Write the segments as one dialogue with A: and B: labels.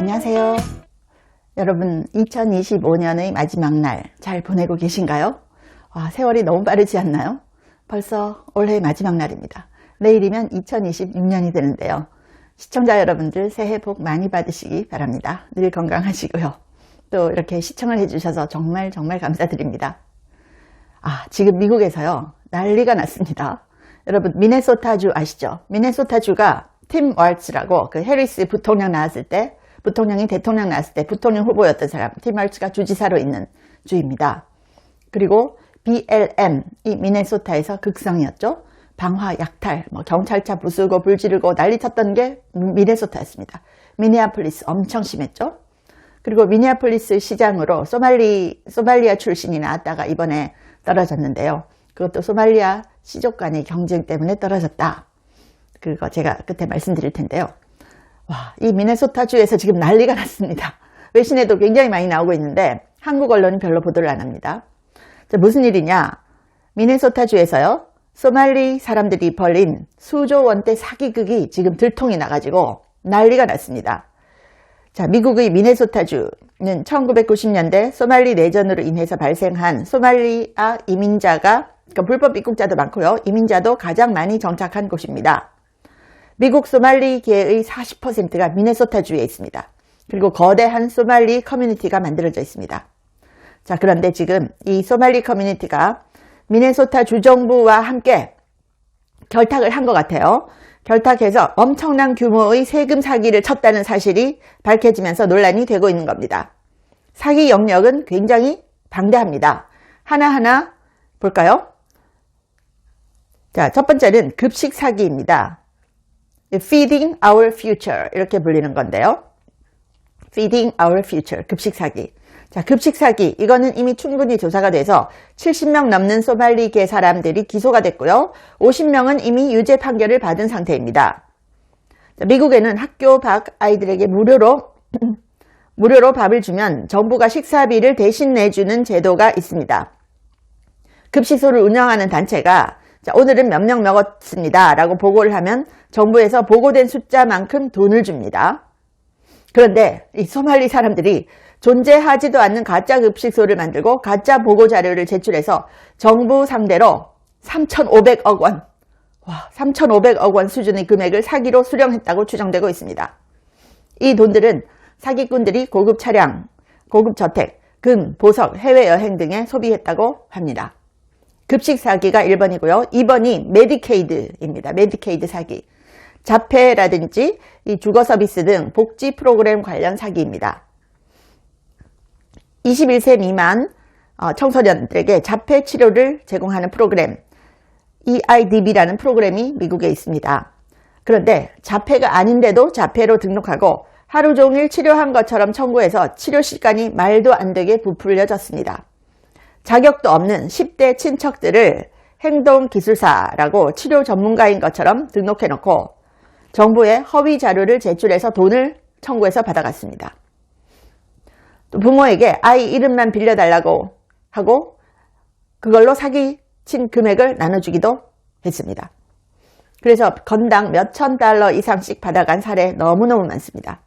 A: 안녕하세요. 여러분 2025년의 마지막 날 잘 보내고 계신가요? 와, 세월이 너무 빠르지 않나요? 벌써 올해의 마지막 날입니다. 내일이면 2026년이 되는데요. 시청자 여러분들 새해 복 많이 받으시기 바랍니다. 늘 건강하시고요. 또 이렇게 시청을 해주셔서 정말 감사드립니다. 지금 미국에서요 난리가 났습니다. 여러분 미네소타주 아시죠? 미네소타주가 팀 월츠라고 그 해리스 부통령 나왔을 때, 부통령이 대통령 나왔을 때 부통령 후보였던 사람, 팀 월츠가 주지사로 있는 주입니다. 그리고 BLM, 이 미네소타에서 극성이었죠. 방화, 약탈, 경찰차 부수고 불 지르고 난리 쳤던 게 미네소타였습니다. 미니애폴리스 엄청 심했죠. 그리고 미니애폴리스 시장으로 소말리아 출신이 나왔다가 이번에 떨어졌는데요. 그것도 소말리아 시족 간의 경쟁 때문에 떨어졌다. 그거 제가 끝에 말씀드릴 텐데요. 와, 이 미네소타주에서 지금 난리가 났습니다. 외신에도 굉장히 많이 나오고 있는데 한국 언론은 별로 보도를 안 합니다. 자, 무슨 일이냐? 미네소타주에서요 소말리 사람들이 벌린 수조 원대 사기극이 지금 들통이 나가지고 난리가 났습니다. 자, 미국의 미네소타주는 1990년대 소말리 내전으로 인해서 발생한 소말리아 이민자가, 그러니까 불법 입국자도 많고요, 이민자도 가장 많이 정착한 곳입니다. 미국 소말리계의 40%가 미네소타주에 있습니다. 그리고 거대한 소말리 커뮤니티가 만들어져 있습니다. 자, 그런데 지금 이 소말리 커뮤니티가 미네소타 주정부와 함께 결탁을 한 것 같아요. 결탁해서 엄청난 규모의 세금 사기를 쳤다는 사실이 밝혀지면서 논란이 되고 있는 겁니다. 사기 영역은 굉장히 방대합니다. 하나하나 볼까요? 자, 첫 번째는 급식 사기입니다. Feeding our future 이렇게 불리는 건데요. Feeding our future, 급식 사기. 자, 급식 사기, 이거는 이미 충분히 조사가 돼서 70명 넘는 소말리계 사람들이 기소가 됐고요. 50명은 이미 유죄 판결을 받은 상태입니다. 자, 미국에는 학교 밖 아이들에게 무료로 밥을 주면 정부가 식사비를 대신 내주는 제도가 있습니다. 급식소를 운영하는 단체가 자, 오늘은 몇 명 먹었습니다 라고 보고를 하면 정부에서 보고된 숫자만큼 돈을 줍니다. 그런데 이 소말리 사람들이 존재하지도 않는 가짜 급식소를 만들고 가짜 보고 자료를 제출해서 정부 상대로 3,500억 원, 3,500억 원 수준의 금액을 사기로 수령했다고 추정되고 있습니다. 이 돈들은 사기꾼들이 고급 차량, 고급 저택, 금, 보석, 해외여행 등에 소비했다고 합니다. 급식 사기가 1번이고요. 2번이 메디케이드입니다. 메디케이드 사기. 자폐라든지 이 주거 서비스 등 복지 프로그램 관련 사기입니다. 21세 미만 청소년들에게 자폐 치료를 제공하는 프로그램 EIDB라는 프로그램이 미국에 있습니다. 그런데 자폐가 아닌데도 자폐로 등록하고 하루 종일 치료한 것처럼 청구해서 치료 시간이 말도 안 되게 부풀려졌습니다. 자격도 없는 10대 친척들을 행동기술사라고 치료 전문가인 것처럼 등록해놓고 정부에 허위 자료를 제출해서 돈을 청구해서 받아갔습니다. 또 부모에게 아이 이름만 빌려달라고 하고 그걸로 사기친 금액을 나눠주기도 했습니다. 그래서 건당 몇천 달러 이상씩 받아간 사례 너무너무 많습니다.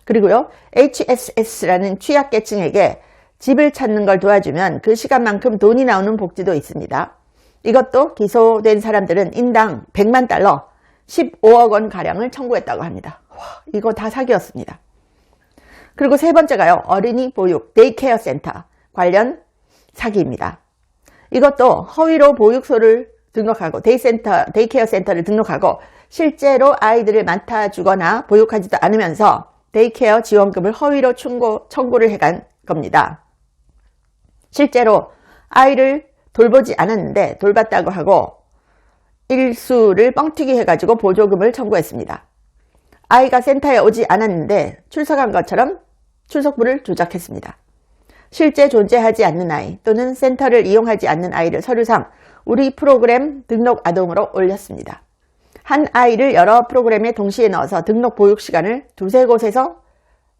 A: 그리고요, HSS라는 취약계층에게 집을 찾는 걸 도와주면 그 시간만큼 돈이 나오는 복지도 있습니다. 이것도 기소된 사람들은 인당 100만 달러, 15억 원 가량을 청구했다고 합니다. 와, 이거 다 사기였습니다. 그리고 세 번째가요, 어린이 보육, 데이케어 센터 관련 사기입니다. 이것도 허위로 보육소를 등록하고 데이케어 센터를 등록하고 실제로 아이들을 맡아주거나 보육하지도 않으면서 데이케어 지원금을 허위로 청구를 해간 겁니다. 실제로 아이를 돌보지 않았는데 돌봤다고 하고 일수를 뻥튀기 해가지고 보조금을 청구했습니다. 아이가 센터에 오지 않았는데 출석한 것처럼 출석부를 조작했습니다. 실제 존재하지 않는 아이 또는 센터를 이용하지 않는 아이를 서류상 우리 프로그램 등록 아동으로 올렸습니다. 한 아이를 여러 프로그램에 동시에 넣어서 등록 보육 시간을 두세 곳에서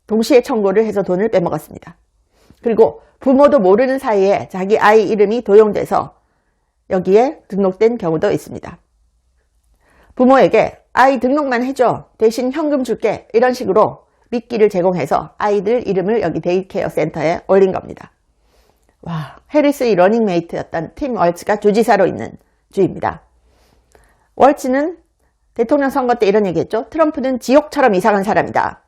A: 동시에 청구를 해서 돈을 빼먹었습니다. 그리고 부모도 모르는 사이에 자기 아이 이름이 도용돼서 여기에 등록된 경우도 있습니다. 부모에게 아이 등록만 해줘, 대신 현금 줄게, 이런 식으로 미끼를 제공해서 아이들 이름을 여기 데이케어 센터에 올린 겁니다. 와, 해리스의 러닝메이트였던 팀 월츠가 주지사로 있는 주입니다. 월츠는 대통령 선거 때 이런 얘기했죠. 트럼프는 지옥처럼 이상한 사람이다.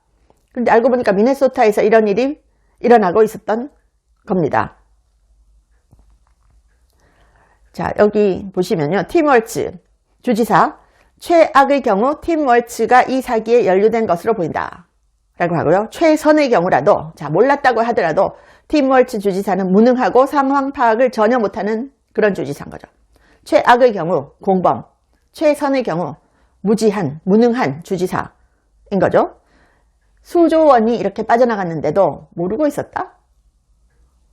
A: 그런데 알고 보니까 미네소타에서 이런 일이 일어나고 있었던 겁니다. 자, 여기 보시면요. 팀 월츠 주지사, 최악의 경우 팀 월츠가 이 사기에 연루된 것으로 보인다 라고 하고요. 최선의 경우라도, 자, 몰랐다고 하더라도 팀 월츠 주지사는 무능하고 상황 파악을 전혀 못하는 그런 주지사인 거죠. 최악의 경우 공범, 최선의 경우 무지한, 무능한 주지사인 거죠. 수조 원이 이렇게 빠져나갔는데도 모르고 있었다?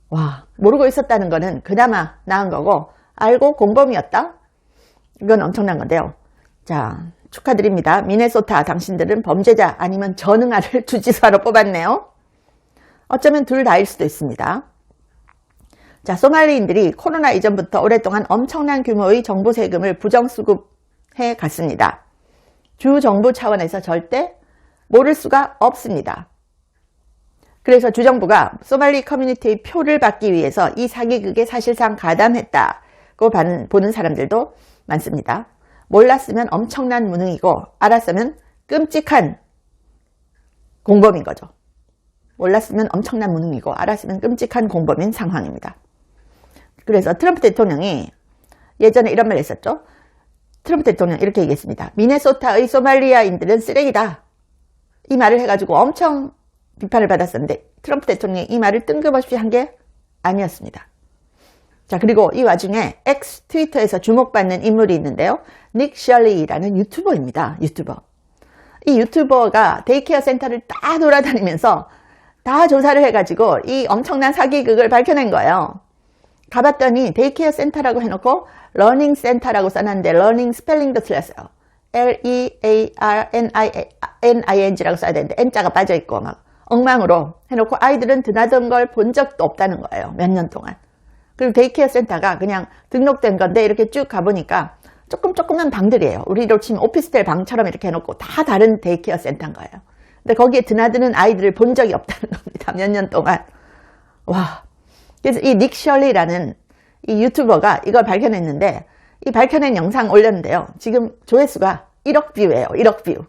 A: 와, 모르고 있었다는 거는 그나마 나은 거고, 알고 공범이었다? 이건 엄청난 건데요. 자, 축하드립니다. 미네소타 당신들은 범죄자 아니면 전응아를 주지사로 뽑았네요. 어쩌면 둘 다일 수도 있습니다. 자, 소말리인들이 코로나 이전부터 오랫동안 엄청난 규모의 정부 세금을 부정수급해 갔습니다. 주 정부 차원에서 절대 모를 수가 없습니다. 그래서 주정부가 소말리 커뮤니티의 표를 받기 위해서 이 사기극에 사실상 가담했다고 보는 사람들도 많습니다. 몰랐으면 엄청난 무능이고 알았으면 끔찍한 공범인 거죠. 몰랐으면 엄청난 무능이고 알았으면 끔찍한 공범인 상황입니다. 그래서 트럼프 대통령이 예전에 이런 말 했었죠. 트럼프 대통령 이렇게 얘기했습니다. 미네소타의 소말리아인들은 쓰레기다. 이 말을 해가지고 엄청 비판을 받았었는데 트럼프 대통령이 이 말을 뜬금없이 한 게 아니었습니다. 자, 그리고 이 와중에 X 트위터에서 주목받는 인물이 있는데요. 닉 셜리라는 유튜버입니다. 유튜버. 이 유튜버가 데이케어 센터를 다 돌아다니면서 다 조사를 해가지고 이 엄청난 사기극을 밝혀낸 거예요. 가봤더니 데이케어 센터라고 해놓고 러닝 센터라고 써놨는데 러닝 스펠링도 틀렸어요. Learning라고 써야 되는데 N자가 빠져있고 막 엉망으로 해놓고 아이들은 드나든 걸 본 적도 없다는 거예요. 몇 년 동안. 그리고 데이케어 센터가 그냥 등록된 건데 이렇게 쭉 가보니까 조그만 방들이에요. 우리로 치면 오피스텔 방처럼 이렇게 해놓고 다 다른 데이케어 센터인 거예요. 근데 거기에 드나드는 아이들을 본 적이 없다는 겁니다. 몇 년 동안. 와. 그래서 이 닉 셜리라는 이 유튜버가 이걸 밝혀냈는데 이 밝혀낸 영상 올렸는데요. 지금 조회수가 1억 뷰예요. 1억 뷰.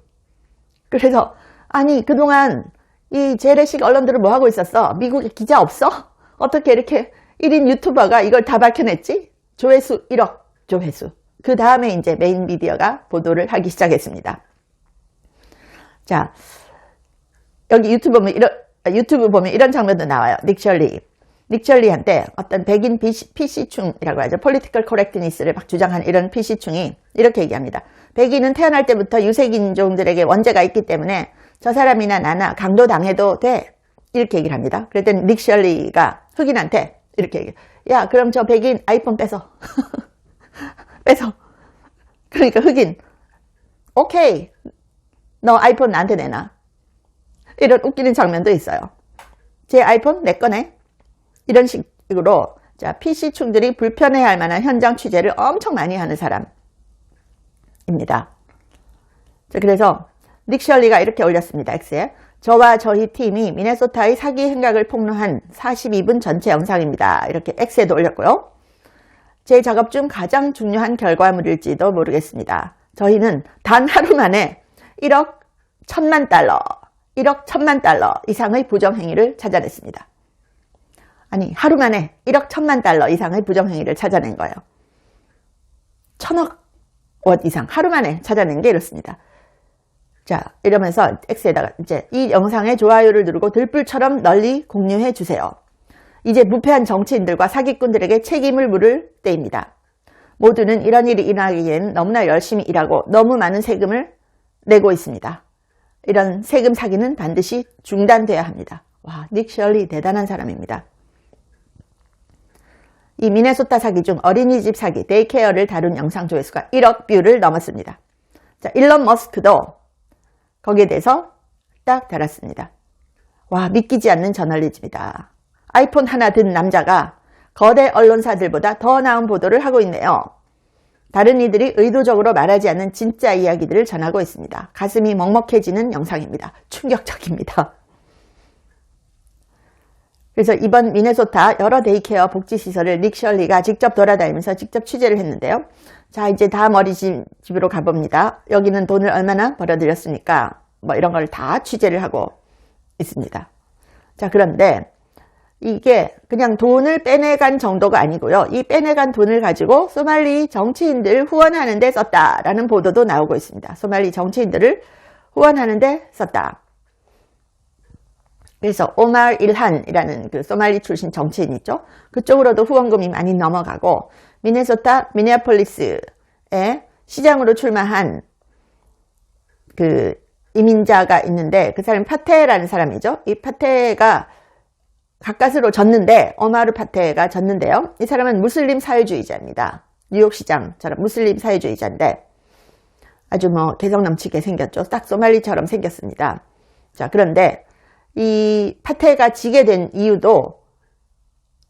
A: 그래서 아니 그동안 이 재래식 언론들은 뭐 하고 있었어? 미국에 기자 없어? 어떻게 이렇게 1인 유튜버가 이걸 다 밝혀냈지? 조회수 1억 조회수. 그 다음에 이제 메인 미디어가 보도를 하기 시작했습니다. 자, 여기 유튜브 보면 이런 장면도 나와요. 닉 셜리한테 어떤 백인 PC충이라고 하죠. Political Correctness를 막 주장한 이런 PC충이 이렇게 얘기합니다. 백인은 태어날 때부터 유색인종들에게 원죄가 있기 때문에 저 사람이나 나나 강도당해도 돼. 이렇게 얘기를 합니다. 그랬더니 닉 셜리가 흑인한테 이렇게 얘기해요. 야, 그럼 저 백인 아이폰 뺏어. 뺏어. 그러니까 흑인, 오케이. 너 아이폰 나한테 내놔. 이런 웃기는 장면도 있어요. 제 아이폰 내 거네. 이런 식으로 자, PC충들이 불편해할 만한 현장 취재를 엄청 많이 하는 사람입니다. 자, 그래서 닉 셜리가 이렇게 올렸습니다. X에. 저와 저희 팀이 미네소타의 사기 행각을 폭로한 42분 전체 영상입니다. 이렇게 X에도 올렸고요. 제 작업 중 가장 중요한 결과물일지도 모르겠습니다. 저희는 단 하루 만에 1억 1,000만 달러 이상의 부정행위를 찾아냈습니다. 아니, 하루 만에 1억 1,000만 달러 이상의 부정행위를 찾아낸 거예요. 1,000억 원 이상 하루 만에 찾아낸 게 이렇습니다. 자, 이러면서 X에다가 이제 이 영상에 좋아요를 누르고 들불처럼 널리 공유해 주세요. 이제 무패한 정치인들과 사기꾼들에게 책임을 물을 때입니다. 모두는 이런 일이 일어나기엔 너무나 열심히 일하고 너무 많은 세금을 내고 있습니다. 이런 세금 사기는 반드시 중단돼야 합니다. 와, 닉 셜리 대단한 사람입니다. 이 미네소타 사기 중 어린이집 사기, 데이케어를 다룬 영상 조회수가 1억 뷰를 넘었습니다. 자, 일론 머스크도 거기에 대해서 딱 달았습니다. 와, 믿기지 않는 저널리즘이다. 아이폰 하나 든 남자가 거대 언론사들보다 더 나은 보도를 하고 있네요. 다른 이들이 의도적으로 말하지 않는 진짜 이야기들을 전하고 있습니다. 가슴이 먹먹해지는 영상입니다. 충격적입니다. 그래서 이번 미네소타 여러 데이케어 복지시설을 닉 셜리가 직접 돌아다니면서 직접 취재를 했는데요. 자, 이제 다음 어린이집으로 가봅니다. 여기는 돈을 얼마나 벌어들였습니까? 뭐 이런 걸 다 취재를 하고 있습니다. 자, 그런데 이게 그냥 돈을 빼내간 정도가 아니고요. 이 빼내간 돈을 가지고 소말리 정치인들 후원하는 데 썼다라는 보도도 나오고 있습니다. 소말리 정치인들을 후원하는 데 썼다. 그래서 오말 일한이라는 그 소말리 출신 정치인 있죠. 그쪽으로도 후원금이 많이 넘어가고 미네소타 미네아폴리스에 시장으로 출마한 그 이민자가 있는데 그 사람이 파테라는 사람이죠. 이 파테가 가까스로 졌는데 오마르 파테가 졌는데요. 이 사람은 무슬림 사회주의자입니다. 뉴욕시장처럼 무슬림 사회주의자인데 아주 뭐 개성 넘치게 생겼죠. 딱 소말리처럼 생겼습니다. 자, 그런데 이 파테가 지게 된 이유도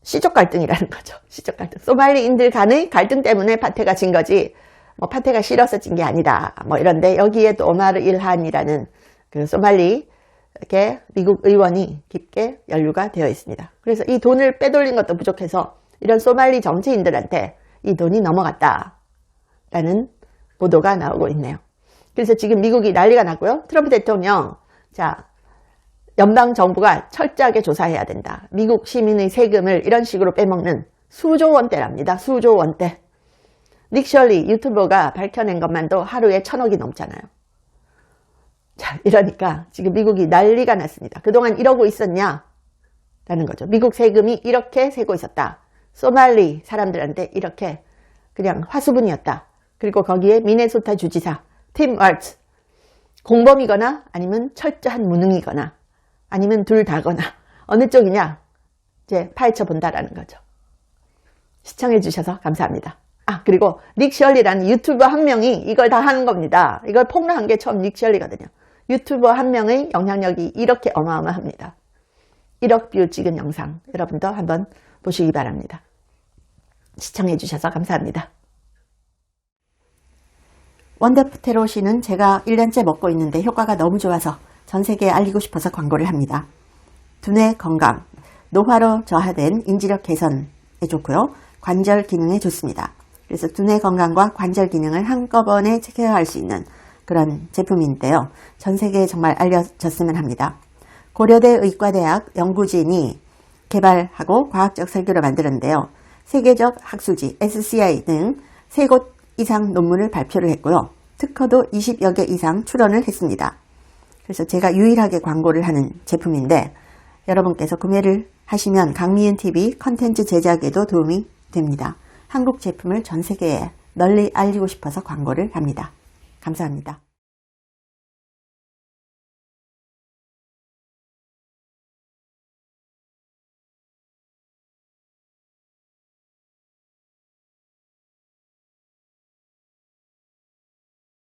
A: 시족 갈등이라는 거죠. 시족 갈등. 소말리인들 간의 갈등 때문에 파테가 진 거지 뭐 파테가 싫어서 진 게 아니다. 뭐 이런데 여기에 또 오마르 일한이라는 그 소말리 이렇게 미국 의원이 깊게 연루가 되어 있습니다. 그래서 이 돈을 빼돌린 것도 부족해서 이런 소말리 정치인들한테 이 돈이 넘어갔다라는 보도가 나오고 있네요. 그래서 지금 미국이 난리가 났고요. 트럼프 대통령, 자, 연방 정부가 철저하게 조사해야 된다. 미국 시민의 세금을 이런 식으로 빼먹는 수조 원대랍니다. 수조 원대. 닉 셜리 유튜버가 밝혀낸 것만도 하루에 1,000억이 넘잖아요. 자, 이러니까 지금 미국이 난리가 났습니다. 그동안 이러고 있었냐? 라는 거죠. 미국 세금이 이렇게 새고 있었다. 소말리 사람들한테 이렇게 그냥 화수분이었다. 그리고 거기에 미네소타 주지사 팀 왈츠 공범이거나 아니면 철저한 무능이거나 아니면 둘 다거나 어느 쪽이냐 이제 파헤쳐 본다라는 거죠. 시청해 주셔서 감사합니다. 아, 그리고 닉 셜리라는 유튜버 한 명이 이걸 다 하는 겁니다. 이걸 폭로한 게 처음 닉 셜리거든요. 유튜버 한 명의 영향력이 이렇게 어마어마합니다. 1억 뷰 찍은 영상 여러분도 한번 보시기 바랍니다. 시청해 주셔서 감사합니다. 원더프테로시는 제가 1년째 먹고 있는데 효과가 너무 좋아서 전 세계에 알리고 싶어서 광고를 합니다. 두뇌 건강, 노화로 저하된 인지력 개선에 좋고요. 관절 기능에 좋습니다. 그래서 두뇌 건강과 관절 기능을 한꺼번에 케어할 수 있는 그런 제품인데요. 전 세계에 정말 알려졌으면 합니다. 고려대 의과대학 연구진이 개발하고 과학적 설계로 만들었는데요. 세계적 학술지 SCI 등 3곳 이상 논문을 발표를 했고요. 특허도 20여 개 이상 출원을 했습니다. 그래서 제가 유일하게 광고를 하는 제품인데 여러분께서 구매를 하시면 강미은TV 컨텐츠 제작에도 도움이 됩니다. 한국 제품을 전 세계에 널리 알리고 싶어서 광고를 합니다. 감사합니다.